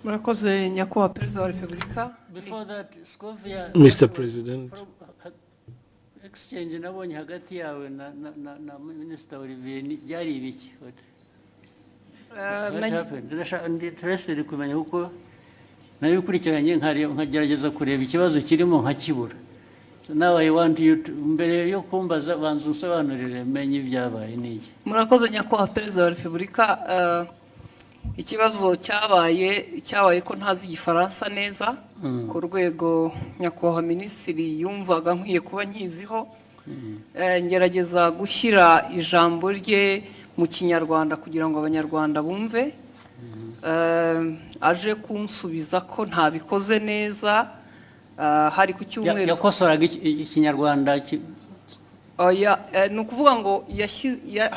Murakoze nyakubahwa perezida wa repubulika. Before that, Scovia, Mr. President, exchange nabonye hagati yawe na Minister Olivier byari ibiki? What happened? Interested kumenya kuko nayo ukurikiranye nkagerageza kureba ikibazo kirimo nkakibura. So now I want you to mbere yo kumbaza banza unsobanurire menye ibyabaye niki. Murakoze nyakubahwa perezida wa repubulika. Ikibazo cyabaye ko ntazi igifaransa neza ku rwego nyakubahwa minisitiri yumvaga nkwiye kuba nkiziho. Ngerageza gushyira ijambo rye mu kinyarwanda kugira ngo abanyarwanda bumve. Aje kunsubiza ko ntabikoze neza. Hari ku cyumweru yakosoraga ikinyarwanda ni ukuvuga ngo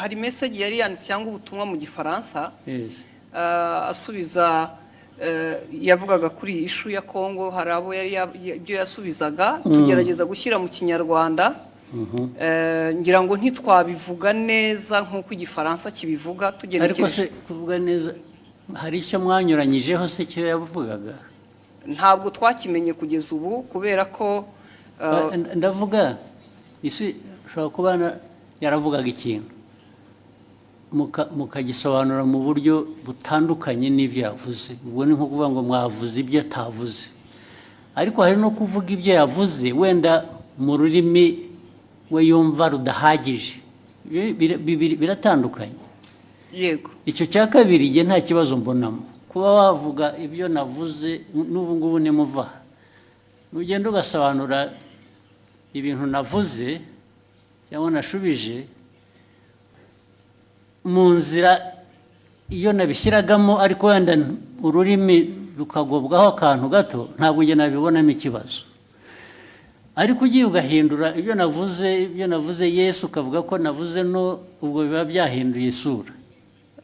hari message yari yanditse cyangwa ubutumwa mu gifaransa. Asubiza yavugaga kuri ishu ya Kongo, hari abo yari ibyo yasubizaga tugerageza gushyira mu kinyarwanda. Ngira ngo ntitwabivuga neza nk'uko igifaransa kibivuga tugenekereje. Ariko se kuvuga neza hari icyo mwanyuranyijeho se cyo yavugaga? Ntabwo twakimenye kugeza ubu kubera ko ndavuga isi ushobora kuba yaravugaga ikintu mukagisobanura mu buryo butandukanye n'ibyo yavuze. Ubwo ni nko kuvuga ngo mwavuze ibyo atavuze, ariko hari no kuvuga ibyo yavuze wenda mu rurimi we yumva rudahagije. Biratandukanye. Yego, icyo cya kabiri nge nta kibazo mbonamo kuba wavuga ibyo navuze. N'ubu ngubu nimuva nugenda ugasobanura ibintu navuze cyangwa nashubije mu nzira iyo nabishyiragamo, ariko wenda ururimi rukagobwaho akantu gato, ntabwo nge nabibonamo ikibazo. Ariko ugiye ugahindura ibyo navuze Yesu ukavuga ko navuze no, ubwo biba byahinduye isura.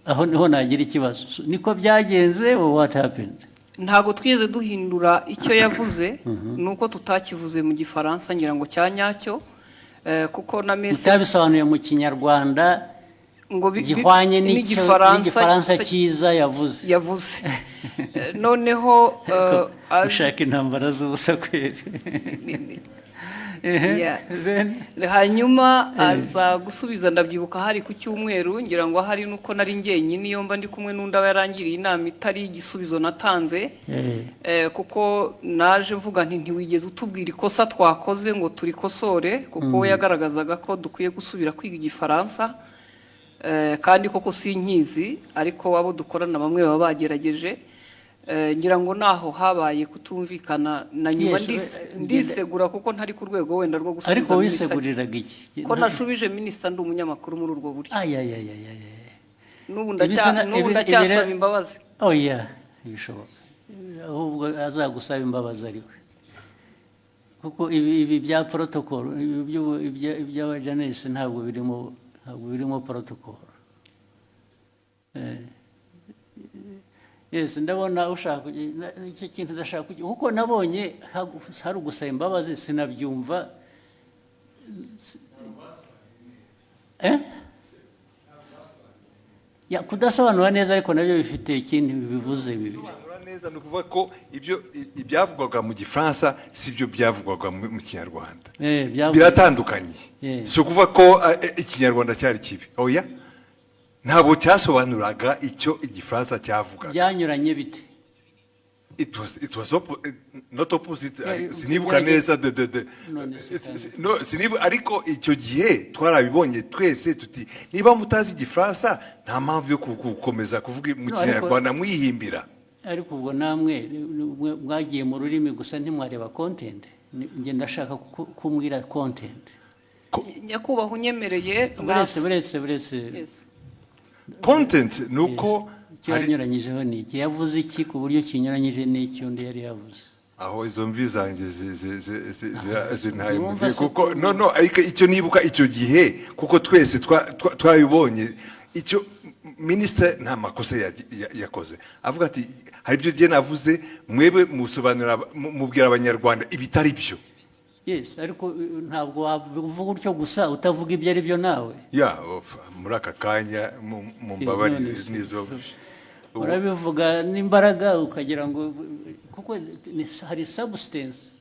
Aho niho nagira ikibazo. Niko byagenze or what happened? ntabwo twigeze duhindura icyo yavuze. Nuko tutakivuze mu gifaransa ngira ngo cyanyacyo kuko na message utabisobanuye mu kinyarwanda ngo gihwanye n'igifaransa cyiza yavuze. Noneho ushaka intambara z'ubusa kweri. hanyuma aza gusubiza. Ndabyibuka hari ku cyumweru, ngira ngo hari nuko nari njyenyine iyo mba ndi kumwe n'undi aba yarangiriye inama itari igisubizo natanze. Kuko naje mvuga nti ntiwigeze utubwira ikosa twakoze ngo turikosore, kuko we yagaragazaga ko dukwiye gusubira kwiga igifaransa. Kandi koko sinkizi, ariko abo dukorana bamwe baba bagerageje. Ngira ngo naho habaye kutumvikana na nyuma ndisegura kuko ntari ku rwego wenda rwo gusubiza. Ariko wiseguriraga iki? Ko nashubije minisita ndi umunyamakuru muri urwo buryo. N'ubu ndacyasaba imbabazi. Oya, bishoboka. Ahubwo azagusaba imbabazi ariwe. Kuko ibi bya protocol, ibya Janesse ntabwo birimo protocol. Yes, ndabona ushaka icyo kintu ndashaka kuko nabonye hari ugusaba imbabazi sinabyumva. Kudasobanura neza ariko nabyo bifite ikindi bivuze bibiri. Neza ni ukuvuga ko ibyavugwaga mu gifaransa si byo byavugwaga mu kinyarwanda. Biratandukanye. Si ukuvuga ko ikinyarwanda cyari kibi. Oya, ntabwo cyasobanuraga icyo igifaransa cyavugaga. Byanyuranye bite? It was not opposite. Sinibuka neza ariko icyo gihe twarabibonye twese tuti niba mutazi igifaransa nta mpamvu yo gukomeza kuvuga mu kinyarwanda mwihimbira. Ariko ubwo namwe mwagiye mu rurimi gusa ntimwareba content. Nge ndashaka kumbwira content. Nyakubahwa unyemereye. Buretse. Content nuko cyanyuranyijeho ni iki? Yavuze iki ku buryo kinyuranyije n'icyo undi yari yavuze? Aho izo mvi zanjye zintaye mu gihe kuko no ariko icyo nibuka icyo gihe kuko twese twabibonye icyo minisitiri nta makosa yakoze. Avuga ati hari ibyo gihe navuze mwebe musobanura mubwira abanyarwanda ibitari byo. Yes, ariko ntabwo wavuga utyo gusa utavuga ibyo ari byo nawe. Muri aka kanya mu mbabarire nizo urabivuga n'imbaraga ukagira ngo kuko hari substance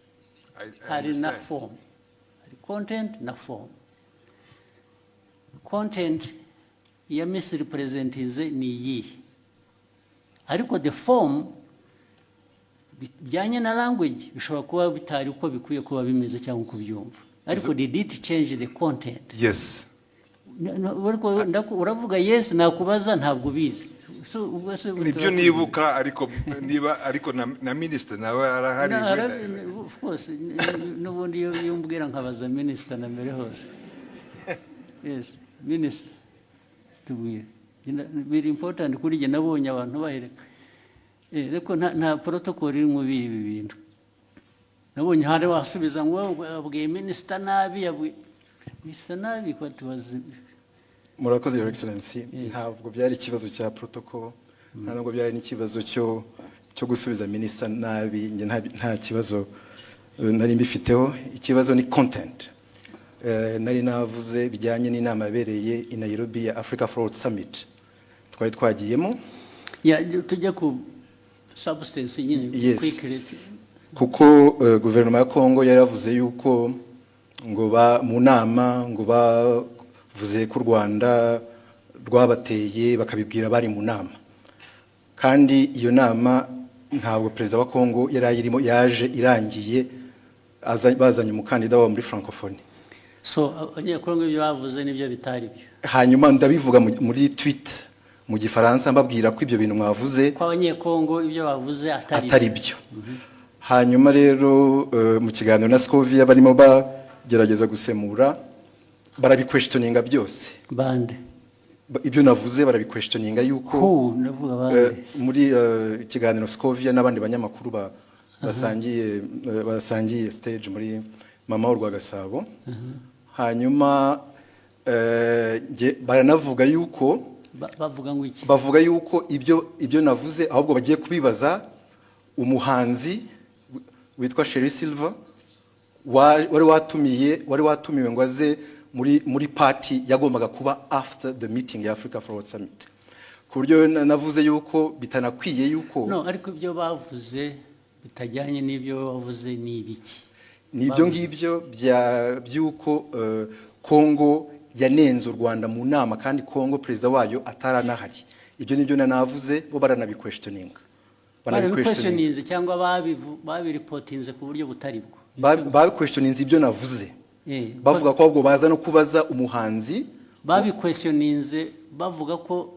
hari na form, hari content na form. Content ya misrepresentinze ni iyi, ariko the form bijyanye na language bishobora kuba bitari uko bikwiye kuba bimeze cyangwa uko byumva, ariko did it change the content? Yes. Uravuga yes, nakubaza ntabwo bizi. Nibyo nibuka, ariko na minister nawe arahari. Of course, n'ubundi iyo mbwira nkabaza minister na mbere hose. Yes, minister tubwire. Very important kuri jye nabonye abantu bahereka. Ariko nta protocol iri mu bibi bintu. Nabonye hari wasubiza ngo abwiye minister nabi, minister nabi ko tubaze. Murakoze Your Excellency, ntabwo byari ikibazo cya protocol, ntabwo byari n'ikibazo cyo gusubiza minister nabi, nge nta kibazo nari mbifiteho. Ikibazo ni content. Nari navuze bijyanye n'inama yabereye i Nairobi ya Africa Forward Summit twari twagiyemo. Tujya ku substance nyine quickly, kuko guverinoma ya Kongo yaravuze yuko ngo mu nama ngo bavuze ko u Rwanda rwabateye bakabibwira bari mu nama, kandi iyo nama ntabwo perezida wa Kongo yari ayirimo, yaje irangiye bazanye umukandida wa muri francophonie. So abanyekongo ibyo bavuze nibyo bitari byo, hanyuma ndabivuga muri tweet mu gifaransa mbabwira ko ibyo bintu mwavuze ko abanyekongo ibyo bavuze atari byo. Hanyuma rero mu kiganiro na Scovia barimo bagerageza gusemura, barabiquestioninga byose. Bande ibyo navuze barabiquestioninga yuko muri ikiganiro Scovia n'abandi banyamakuru basangiye stage muri Mama w'u Rwagasabo. Hanyuma baranavuga yuko bavuga yuko ibyo navuze ahubwo bagiye kubibaza umuhanzi witwa Sherry Silver wari watumiwe ngo aze muri party yagombaga kuba after the meeting ya Africa Forward Summit. Ku buryo navuze yuko bitanakwiye yuko ariko ibyo bavuze bitajyanye n'ibyo bavuze ni ibiki? Nibyo ngibyo byuko Kongo yanenze u Rwanda mu nama, kandi Kongo perezida wayo ataranahari. Ibyo nibyo navuze, bo baranabiquestioninga. Barabiquestioninze cyangwa babiripotinze ku buryo butari bwo? Babiquestioninze ibyo navuze. Bavuga ko ahubwo baza no kubaza umuhanzi. Babiquestioninze bavuga ko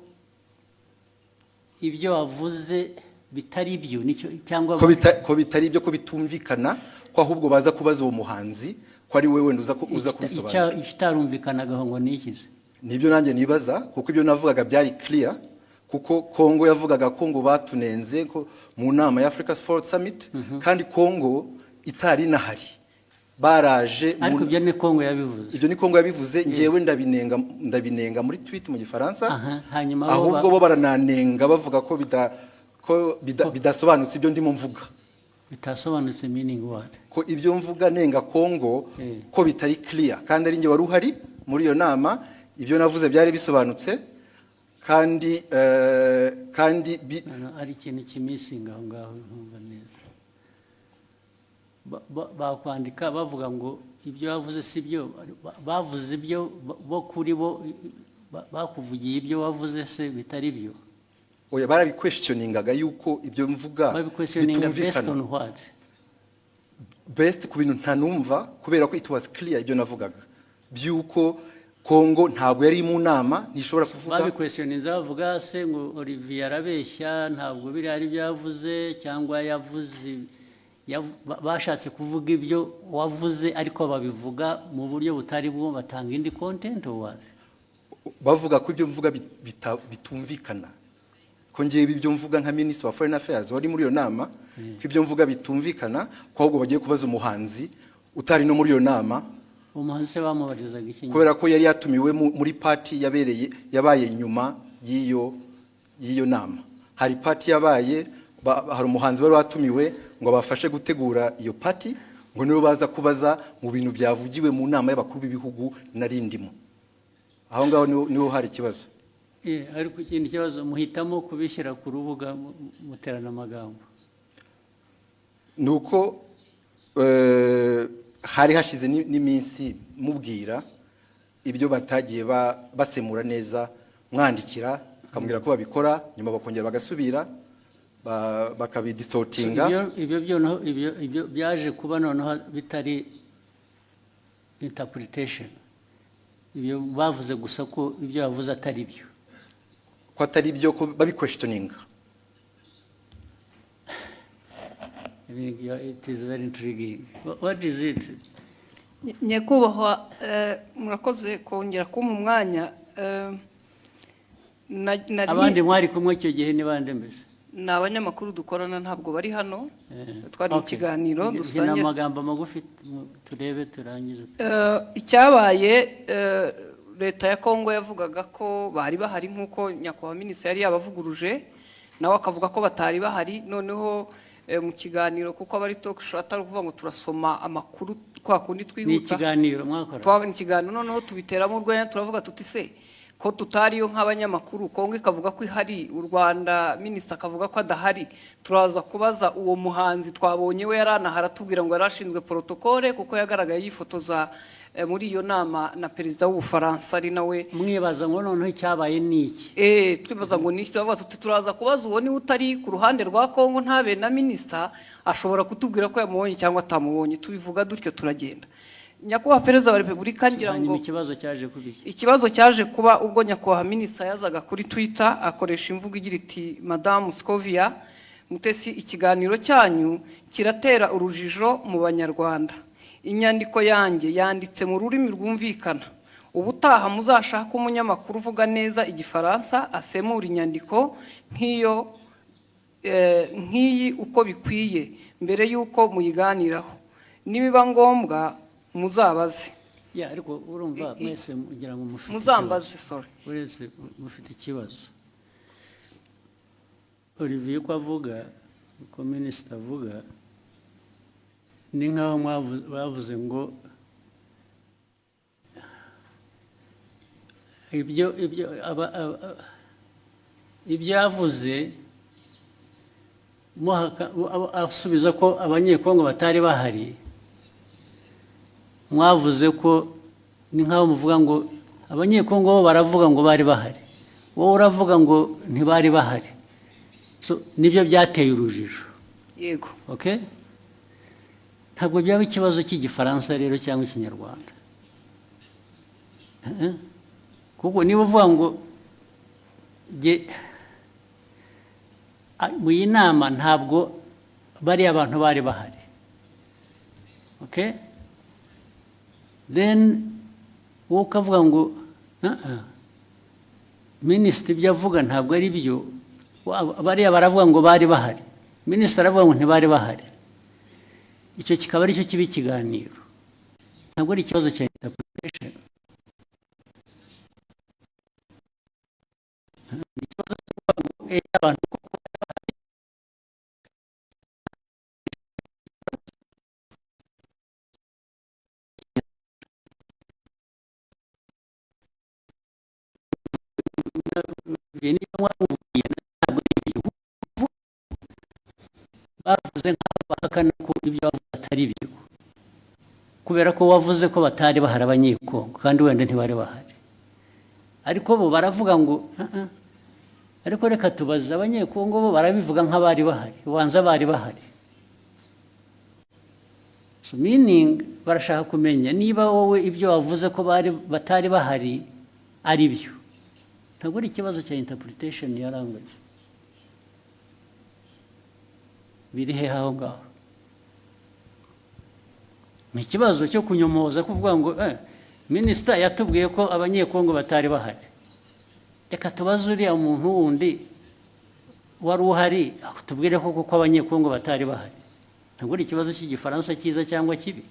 ibyo wavuze bitari byo, cyangwa ko bitari byo, ko bitumvikana, ko ahubwo baza kubaza uwo muhanzi ko ari wewe uza kubisobanura. Ikitarumvikanagaho ngo nikize? Nibyo nanjye nibaza, kuko ibyo navugaga byari clear, kuko Kongo yavugaga ko ngo batunenze ko mu nama ya Africa Forward Summit, kandi Kongo itari nahari. Baraje ariko ibyo ni Kongo yabivuze. Ibyo ni Kongo yabivuze, ngewe ndabinenga muri tweet mu gifaransa. Hanyuma ahubwo bo barananenga bavuga ko bidasobanutse ibyo ndimo mvuga. Bitasobanutse meaning what? Ko ibyo mvuga nenga Kongo ko bitari clear, kandi ari nge wari uhari muri iyo nama. Ibyo navuze byari bisobanutse, kandi ari ikintu kimisinga aho ngaho ntumva neza. Bakwandika bavuga ngo ibyo bavuze si byo, bavuze ibyo bo kuri bo bakuvugiye ibyo wavuze se bitari byo. Oya, barabiquestioningaga yuko ibyo mvuga bitumvikana. Based ku bintu ntanumva, kubera ko it was clear ibyo navugaga byuko Kongo ntabwo yari mu nama, ntishobora kuvuga. Babiquestioninze bavuga se ngo Olivier arabeshya, ntabwo biri ari byo yavuze, cyangwa yavuze bashatse kuvuga ibyo wavuze ariko babivuga mu buryo butari bwo, batanga indi content or what? Bavuga ko ibyo mvuga bitumvikana, ko ngiye ibyo mvuga nka Minister wa Foreign Affairs wari muri iyo nama, ko ibyo mvuga bitumvikana, ko ahubwo bagiye kubaza umuhanzi utari no muri iyo nama. Umuhanzi se bamubarizaga iki? Kubera ko yari yatumiwe muri party yabaye nyuma y'iyo nama. Hari party yabaye, hari umuhanzi wari watumiwe ngo bafashe gutegura iyo party, ngo nibo baza kubaza mu bintu byavugiwe mu nama y'abakuru b'ibihugu narindimo. Aho ngaho niho hari ikibazo. ariko ikindi kibazo muhitamo kubishyira ku rubuga muterana amagambo. nuko hari hashize n'iminsi mubwira ibyo batagiye basemura neza, mwandikira akamubwira ko babikora, nyuma bakongera bagasubira bakabidistortinga. Ibyo byaje kuba noneho bitari interpretation, ibyo bavuze gusa ko ibyo bavuze atari byo, ko atari byo, ko babiquestioninga. It is very intriguing. What is it? Nyakubahwa, murakoze kongera kumpa umwanya. Abandi mwari kumwe icyo gihe ni bande mbese? Ni abanyamakuru dukorana, ntabwo bari hano. Twari mu kiganiro dusangira amagambo magufi turebe turangize. Icyabaye, leta ya Kongo yavugaga ko bari bahari nk'uko nyakubahwa minisitiri yari yabavuguruje, nawe akavuga ko batari bahari. Noneho mu kiganiro, kuko abari talk show atari kuvuga ngo turasoma amakuru kwa kundi twihuta. Ni ikiganiro mwakora? Ni ikiganiro, noneho tubiteramo urwenya, turavuga tuti se ko tutariyo nk'abanyamakuru, Kongo ikavuga ko ihari, u Rwanda minisitiri akavuga ko adahari, turaza kubaza uwo muhanzi twabonye we yaranahara tubwira ngo yarashinzwe protocole kuko yagaragaye yifotoza muri iyo nama na perezida w'Ubufaransa ari nawe. Mwibaza ngo noneho icyabaye niki? Twibaza ngo niki, tubavuga tuti turaza kubaza uwo ni utari ku ruhande rwa Kongo ntabe na minisitiri ashobora kutubwira ko yamubonye cyangwa atamubonye. Tubivuga dutyo turagenda. Nyakubahwa Perezida wa Repubulika ngira ngo ikibazo cyaje kuba ubwo nyakubahwa minisitiri yazaga kuri Twitter akoresha imvugo igira iti Madame Scovia Mutesi, ikiganiro cyanyu kiratera urujijo mu Banyarwanda. Inyandiko yanjye yanditse mu rurimi rwumvikana. Ubutaha muzashaka umunyamakuru uvuga neza Igifaransa asemura inyandiko nk'iyi uko bikwiye mbere y'uko muyiganiraho. Nibiba ngombwa muzabaze. Ariko urumva mwese mugira ngo mufite muzambaze, sorry. Uretse mufite ikibazo. Olivier ko avuga, ko minisitiri avuga, ni nk'aho bavuze ngo ibyo yavuze asubiza ko abanyekongo batari bahari. Mwavuze ko ni nk'aho muvuga ngo abanyekongo bo baravuga ngo bari bahari, wowe uravuga ngo ntibari bahari. Nibyo byateye urujijo. Yego. Okay? Ntabwo byaba ikibazo cy'Igifaransa rero cyangwa Ikinyarwanda. Kuko niba uvuga ngo mu iyi nama ntabwo bariya abantu bari bahari. Okay? Then wowe ukavuga ngo minisitiri ibyo avuga ntabwo ari byo, bariya baravuga ngo bari bahari, minisitiri aravuga ngo ntibari bahari. Icyo kikaba ari cyo kiba ikiganiro, ntabwo ari ikibazo cya interpretation. Ikibazo cy'abantu bavuze nk'abahakana ko ibyo bavuze atari byo, kubera ko wavuze ko batari bahari abanyekongo kandi wenda ntibari bahari. Ariko bo baravuga ngo ariko reka tubaze abanyekongo, bo barabivuga nk'abari bahari, ubanza bari bahari. Meaning barashaka kumenya niba wowe ibyo wavuze ko batari bahari ari byo. Ntabwo ari ikibazo cya interpretation ya language. Biri he aho ngaho? Ni ikibazo cyo kunyomoza kuvuga ngo minisitiri yatubwiye ko abanyekongo batari bahari. Reka tubaze uriya muntu wundi wari uhari akutubwire ko kuko abanyekongo batari bahari. Ntabwo ari ikibazo cy'Igifaransa cyiza cyangwa kibi.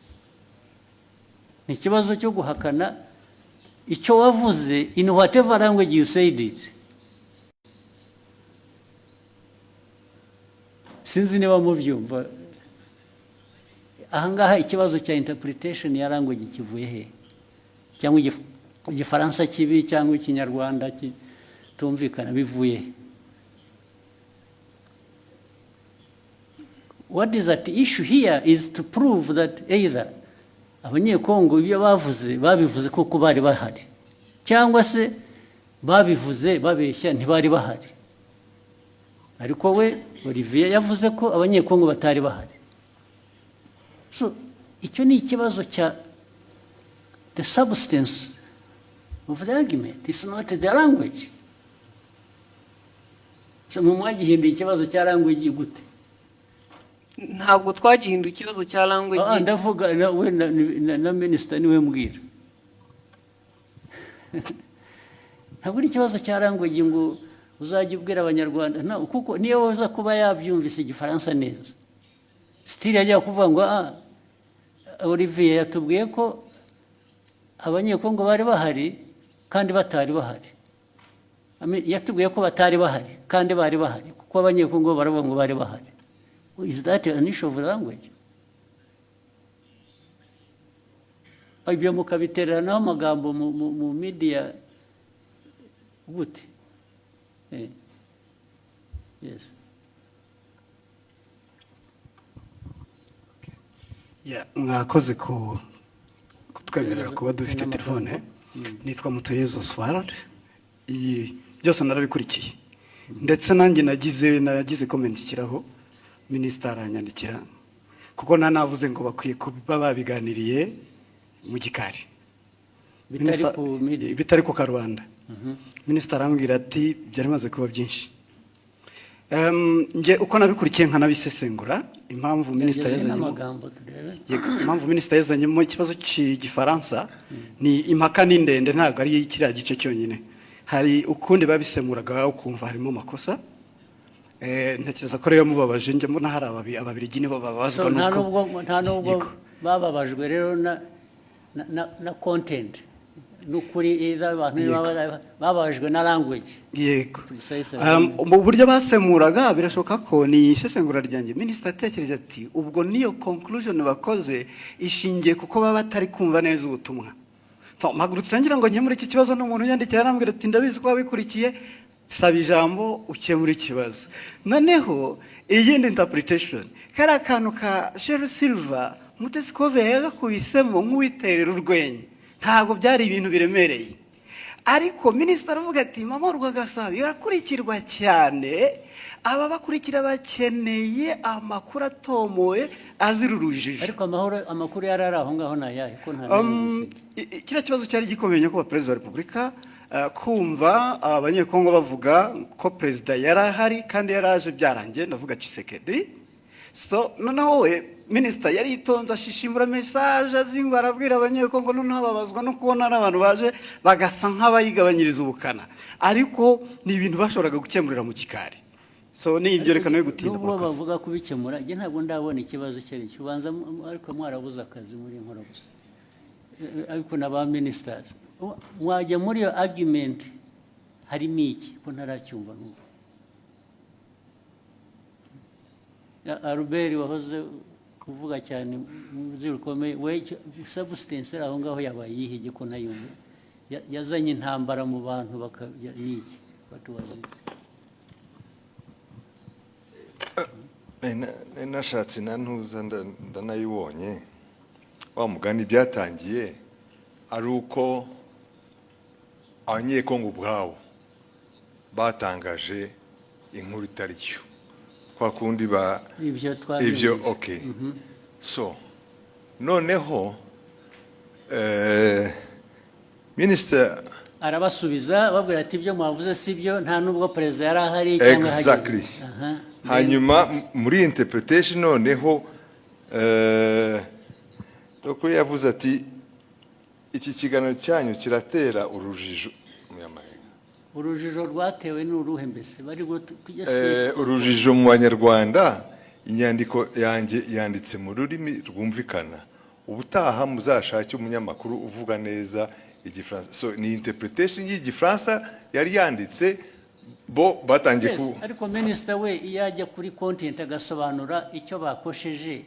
Ni ikibazo cyo guhakana icyo wavuze in whatever language you said it. Sinzi niba mubyumva. Ahangaha ikibazo cya interpretation ya language kivuye he? Cyangwa Igifaransa kibi cyangwa Ikinyarwanda tumvikana bivuye. What is at issue here is to prove that either abanyekongo ibyo babivuze koko bari bahari, cyangwa se babivuze babeshya ntibari bahari. Ariko we Olivier yavuze ko abanyekongo batari bahari. So icyo ni ikibazo cya the substance of the argument. It's not the language. So mwagihinduye ikibazo cya language gute? ntabwo twagihinduye ikibazo cya language. Ndavuga we na minister niwe mbwira. Ntabwo ari ikibazo cya language ngo uzajya ubwira abanyarwanda kuko niyo waza kuba yabyumvise igifaransa neza. Still yajya kuvuga ngo Olivier yatubwiye ko abanyekongo bari bahari kandi batari bahari. Yatubwiye ko batari bahari kandi bari bahari kuko abanyekongo baravuga ngo bari bahari. Is that an issue of language? Ibyo mukabiteranaho amagambo mu media gute? Yes. Mwakoze kutwemerera kuba dufite telefone. Nitwa Mutuyezo Oswald. Byose narabikurikiye. Ndetse nanjye nagize comment kiraho minister aranyandikira kuko nanavuze ngo bakwiye kuba babiganiriye mu gikari. Bitari ku Karubanda. Minister arambwira ati byari maze kuba byinshi. Nge uko nabikurikiye nkanabisesengura impamvu minister yazanye mu kibazo cy'igifaransa ni impaka ni ndende, ntago ari kiriya gice cyonyine. Hari ukundi babisemuraga ukumva harimo makosa. Ntekereza ko rero mubabaje njye mbona hari ababirigi nibo babazwa nuko nta nubwo bababajwe rero na content n'ukuri abantu bababajwe na language. Yego. Mu buryo basemuraga birashoboka ko ni isesengura ryanjye. Minister atekereza ati ubwo niyo conclusion bakoze ishingiye kuko baba batari kumva neza ubutumwa. Mpagurutse ngira ngo nkemure iki kibazo n'umuntu yandikiye arambwira ati ndabizi ko wabikurikiye, saba ijambo ukemura ikibazo. Noneho iyindi interpretation kari akantu ka Sheryl Silver Mutesi Kove yagakubisemo nk'uwiterera urwenya, ntabwo byari ibintu biremereye. Ariko minister aravuga ati Mama Rwagasabo yarakurikirwa cyane, aba bakurikira bakeneye amakuru atomoye azira urujijo. Ariko amakuru yarari aho ngaho nayahe ko nta kira kibazo cyari gikomeye ko President wa Republika kumva abanyekongo bavuga ko president yarahari kandi yaraje byarangiye, ndavuga Tshisekedi. So noneho we minister yari itonza ashishimura message azingo arabwira abanyekongo noneho babazwa no kubona abantu baje bagasa nk'abayigabanyiriza ubukana, ariko ni ibintu bashoboraga gukemurira mu gikari. So ni ibyerekana yo gutinda n'ubwo bavuga kubikemura nge ntabwo ndabona ikibazo cyari cyubanza, ariko mwarabuze akazi muri nkora gusa. Ariko na ba ministers mwajya muri yo argument harimo iki ko ntaracyumva n'ubu. Albert wahoze kuvuga cyane muzirukomeye we substance aho ngaho yabaye yihige ko nayumva yazanye intambara mu bantu bakayiki batubazi. Nashatse nantuza ndanayibonye wa mugani byatangiye ari uko abanyekongo ubwabo batangaje inkuru itari cyo kwa kundi ibyo okay. So noneho minister arabasubiza babwira ati ibyo mwavuze sibyo, nta nubwo president yari ahari cyangwa hageze. Exactly. Hanyuma muri interpretation noneho doko yavuze ati iki kiganiro cyanyu kiratera urujijo urujijo rwatewe n'uruhe mbese bari urujijo mu Banyarwanda. Inyandiko yanjye yanditse mu rurimi rwumvikana, ubutaha muzashake umunyamakuru uvuga neza igifaransa. So ni interpretation y'igifaransa yari yanditse bo batangiye ku. Ariko minister we iyajya kuri content agasobanura icyo bakosheje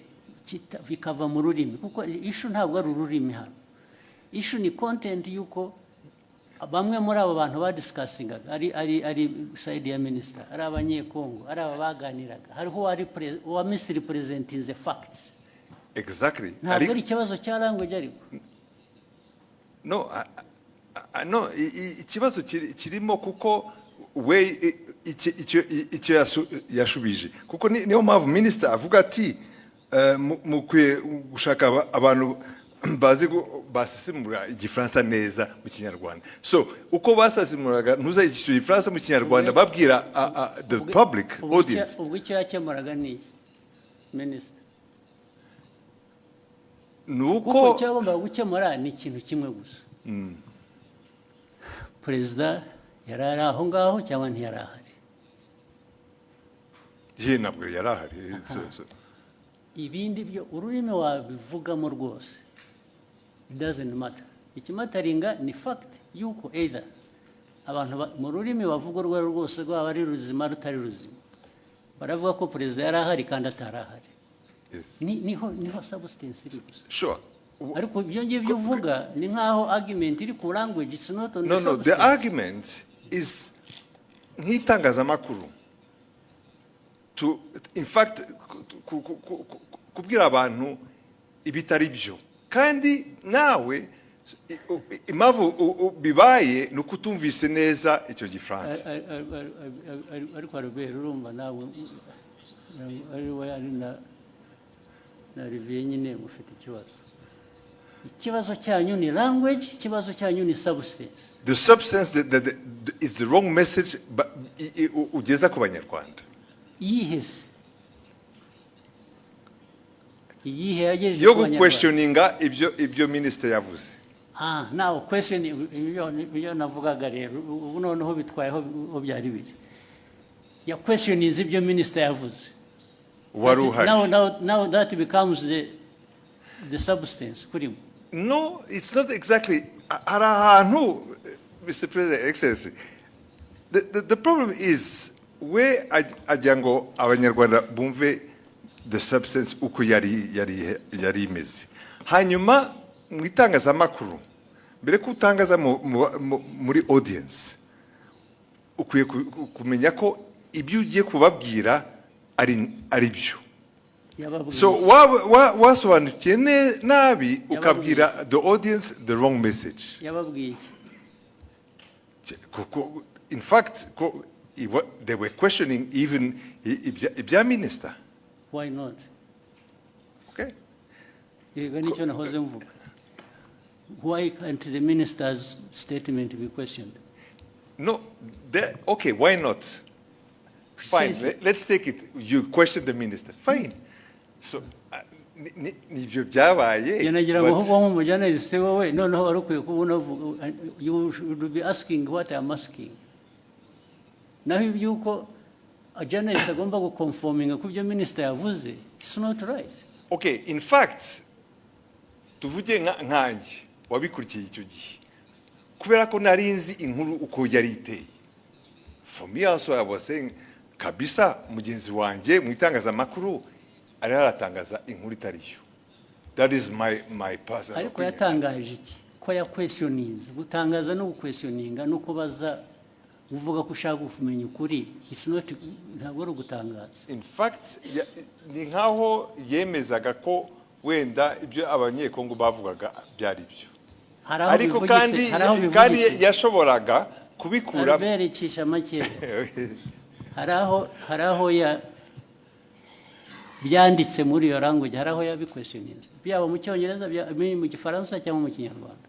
bikava mu rurimi, kuko issue ntabwo ari ururimi hano. Issue ni content yuko bamwe muri abo bantu badisikasingaga ari side ya minisita, ari abanyekongo, ari aba baganiraga, hariho uwa misiri presentinze facts. Exactly. Ntabwo ari ikibazo cya language ariko. No, no, ikibazo kirimo kuko we icyo yashubije kuko niyo mpamvu minisita avuga ati mukwiye gushaka abantu bazi basesemura igifaransa neza mu kinyarwanda. So uko basesemuraga ntuza icyo gifaransa mu kinyarwanda babwira the public audience. Ubwo icyo yakemuraga ni iki minisita? Nuko cyagomba gukemura ni ikintu kimwe gusa. Perezida yari ari aho ngaho cyangwa ntiyari ahari? ye nabwo yari ahari. Ibindi byo ururimi wabivugamo rwose, it doesn't matter. Ikimataringa ni fact yuko either abantu mu rurimi bavuga urwo rwose rwaba ari ruzima rutari ruzima, baravuga ko perezida yari ahari kandi atari ahari. Yes. Niho substance iri gusa. Sure. Ariko ibyo ngibyo uvuga ni nkaho argument iri ku language, it's not on the substance. No, the argument is nk'itangazamakuru to in fact kubwira abantu ibitari byo, kandi nawe impamvu bibaye ni ukutumvise neza icyo gifaransa. Ariko Albert urumva nawe na Olivier nyine mufite ikibazo cyanyu ni language, ikibazo cyanyu ni substance. The substance that is the wrong message ugeza ku banyarwanda. Yihese iyihe yagejeje yo questioninga ibyo minister yavuze. Now question ibyo navugaga rero ubu noneho bitwayeho byari biri ya questioning ibyo minister yavuze. Now that becomes the substance kurimo. No, it's not exactly. Mr. President, Excellency, the problem is where ajango abanyarwanda bumve the substance uko yari imeze. Hanyuma mu itangazamakuru mbere ko utangaza muri audience ukwiye kumenya ko ibyo ugiye kubabwira ari byo. So wasobanukiye nabi ukabwira the audience the wrong message. Yababwiye in fact they were questioning even ibya minister. Why not? Okay. Why can't the minister's statement be questioned? No, okay, why not? Fine, let's take it. You question the minister. Fine. So, nibyo byabaye. Yanagira ngo ho mu journalist wowe noneho barukwiye kubona you should be asking what I am asking. Naho ibyuko a journalist agomba guconforminga ku byo minister yavuze, it's not right. Okay, in fact, tuvuge nkanjye wabikurikiye icyo gihe kubera ko narinzi inkuru uko yari iteye. For me also I was saying kabisa mugenzi wanjye mu itangazamakuru ari aratangaza inkuru itariyo. That is my personal ariko yatangaje iki ko ya questionings gutangaza no questioninga no kubaza uvuga ko ushaka kumenya ukuri, it's not ntabwo ari gutangaza. In fact ni nkaho yemezaga ko wenda ibyo abanyekongo bavugaga byari byo, ariko kandi yashoboraga kubikura berecisha make. haraho ya byanditse muri iyo language, haraho ya questionings byaba mu cyongereza mu gifaransa cyangwa mu kinyarwanda.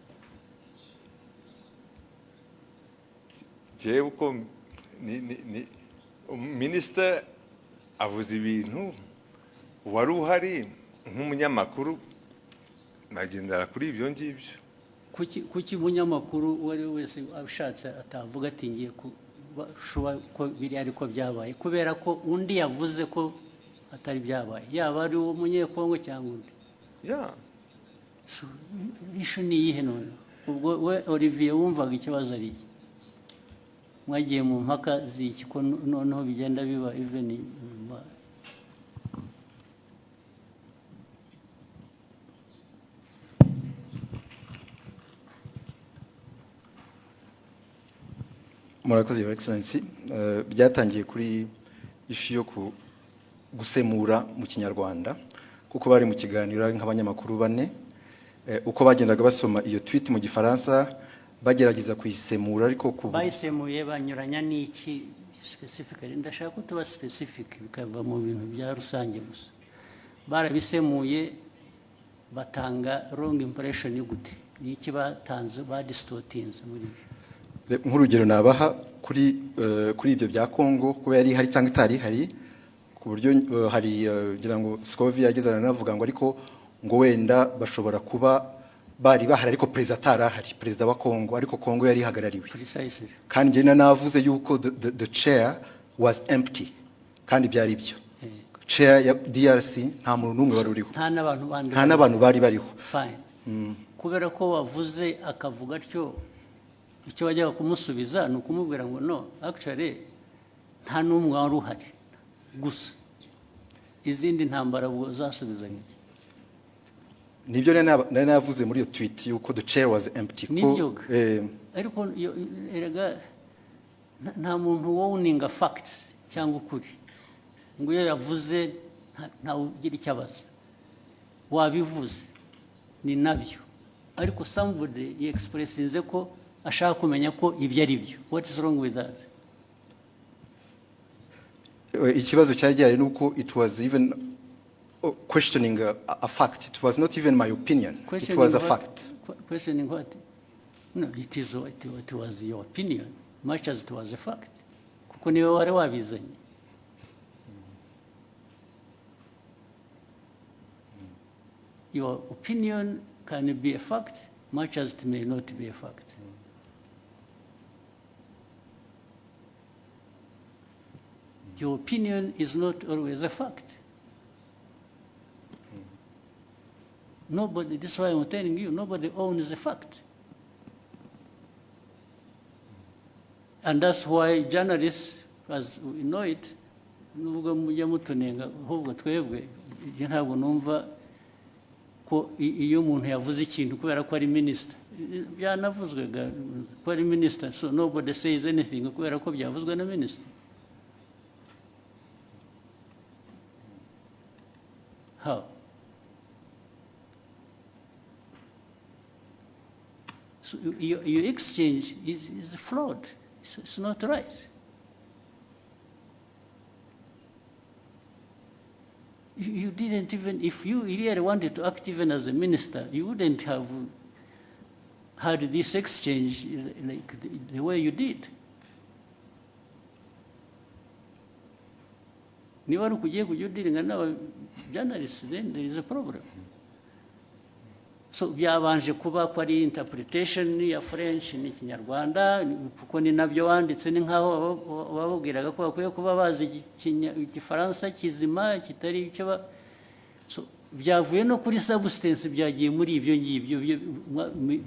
jewe uko minister avuze ibintu wari uhari nk'umunyamakuru nagendera kuri ibyo ngibyo. Kuki umunyamakuru wari wese ashatse atavuga ati ngiye ko biri ariko byabaye kubera ko undi yavuze ko atari byabaye, yaba ari umunyekongo cyangwa undi. So ishu ni iyihe none? Ubwo we Olivier wumvaga ikibazo ari iki? Mwagiye mu mpaka z'iki ko noneho bigenda biba even murakoze your excellency. Byatangiye kuri ishu yo gusemura mu kinyarwanda kuko bari mu kiganiro ari nk'abanyamakuru bane, uko bagendaga basoma iyo tweet mu gifaransa bagerageza kuyisemura ariko bayisemuye banyuranya n'iki specifically. Ndashaka ko tuba specific bikava mu bintu bya rusange gusa. Barabisemuye batanga wrong impression y'ugute n'iki batanze distortinze muri nk'urugero nabaha kuri ibyo bya Congo kuba yari hari cyangwa itari hari, ku buryo hari ngira ngo Scovia yagezana navuga ngo ariko ngo wenda bashobora kuba bari bahari ariko perezida atarahari, perezida wa Congo, ariko Congo yari ihagarariwe. Kandi njye navuze yuko the chair was empty, kandi byari byo. Chair ya DRC nta muntu n'umwe wari uriho, nta n'abantu bari bariho. Fine. Kubera ko wavuze akavuga atyo, icyo wajyaga kumusubiza ni ukumubwira ngo no, actually nta n'umwe wari uhari gusa, izindi ntambara ubwo zasubizanye iki? Nibyo nari navuze muri iyo tweet yuko the chair was empty. Ariko erega nta muntu wowninga facts cyangwa ukuri ngo iyo yavuze nta ugira icyo abaza, wabivuze ni nabyo, ariko somebody expressinze ko ashaka kumenya ko ibyo ari byo. What is wrong with that? Ikibazo cyari gihari nuko it was even questioning a fact. It was not even my opinion. It was a fact. Questioning what? No, it was your opinion, much as it was a fact. Kuko niwe wari wabizanye. Your opinion can be a fact, much as it may not be a fact. Your opinion is not always a fact. Nobody, this is why I'm telling you, nobody owns the fact. And that's why journalists, as we know it, nubwo mujya mutunenga ahubwo twebwe ntabwo numva ko iyo umuntu yavuze ikintu kubera ko ari minister, byanavuzwe ko ari minister, so nobody says anything kubera ko byavuzwe na minister. How? So your exchange is flawed. It's not right. You didn't even, if you really wanted to act even as a minister, you wouldn't have had this exchange like the way you did. Niba ari ukugiye kujya udiringa n'aba journalists, then there is a problem. So byabanje kuba ko ari interpretation ya French n'ikinyarwanda, kuko ni nabyo wanditse, ni nkaho bababwiraga ko bakwiye kuba bazi igifaransa kizima kitari icyo so byavuye no kuri substance byagiye muri ibyo ngibyo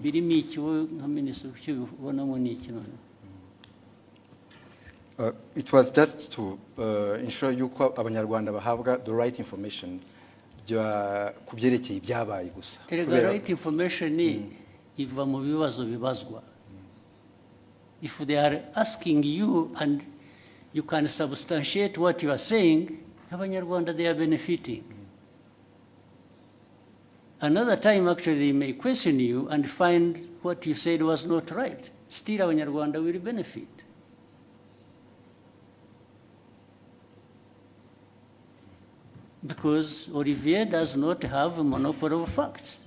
birimo iki wowe nka minister cyo bibonamo ni iki none? It was just to ensure yuko abanyarwanda bahabwa the right information kubyerekeye ibyabaye gusa. The right information iva mu bibazo bibazwa. If they are asking you and you can substantiate what you are saying, abanyarwanda they are benefiting. Another time actually they may question you and find what you said was not right. Still abanyarwanda will benefit. Because Olivier does not have a monopoly of facts.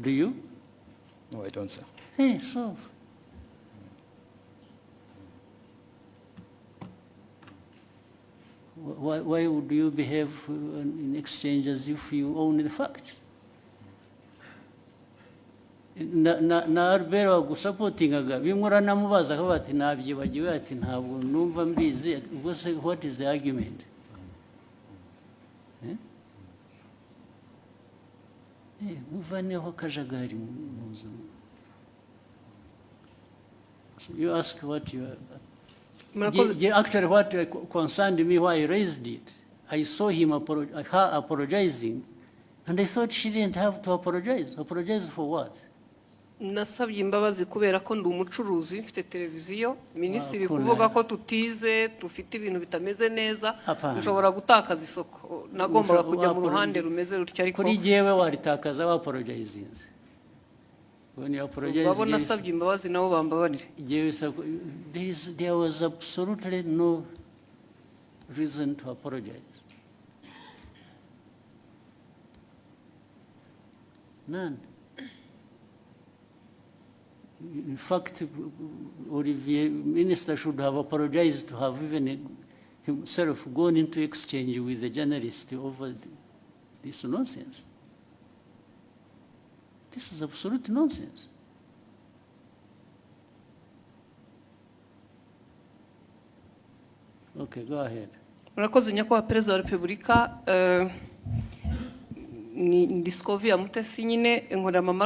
Do you? No, I don't, sir. Hey, so. Why would you behave in exchange as if you own the facts? Na Albert wagusapotingaga bimura namubaza ko bati nabyibagiwe ati ntabwo numva mbizi, ubwo se what is the argument? Uvaneho kajagari muzo. You ask what you actually what concerned me why I raised it. I saw him her apologizing, and I thought she didn't have to apologize. Apologize for what? nasabye imbabazi kubera ko ndi umucuruzi mfite televiziyo minisitiri Cool. kuvuga ko tutize dufite ibintu bitameze neza Apana. nshobora gutakaza isoko nagombaga kujya mu Wapologize. ruhande rumeze rutya ariko kuri jyewe waritakaza wapologizinze babo nasabye imbabazi nabo bambabarire there was absolutely no reason to apologize. None. In fact, Olivier, Minister should have apologized to have even himself gone into exchange with the journalist over this nonsense. This is absolute nonsense. Okay, go ahead. murakoze nyakubahwa perezida wa repubulika ni Discovery ya Mutesi nyine inkorera mama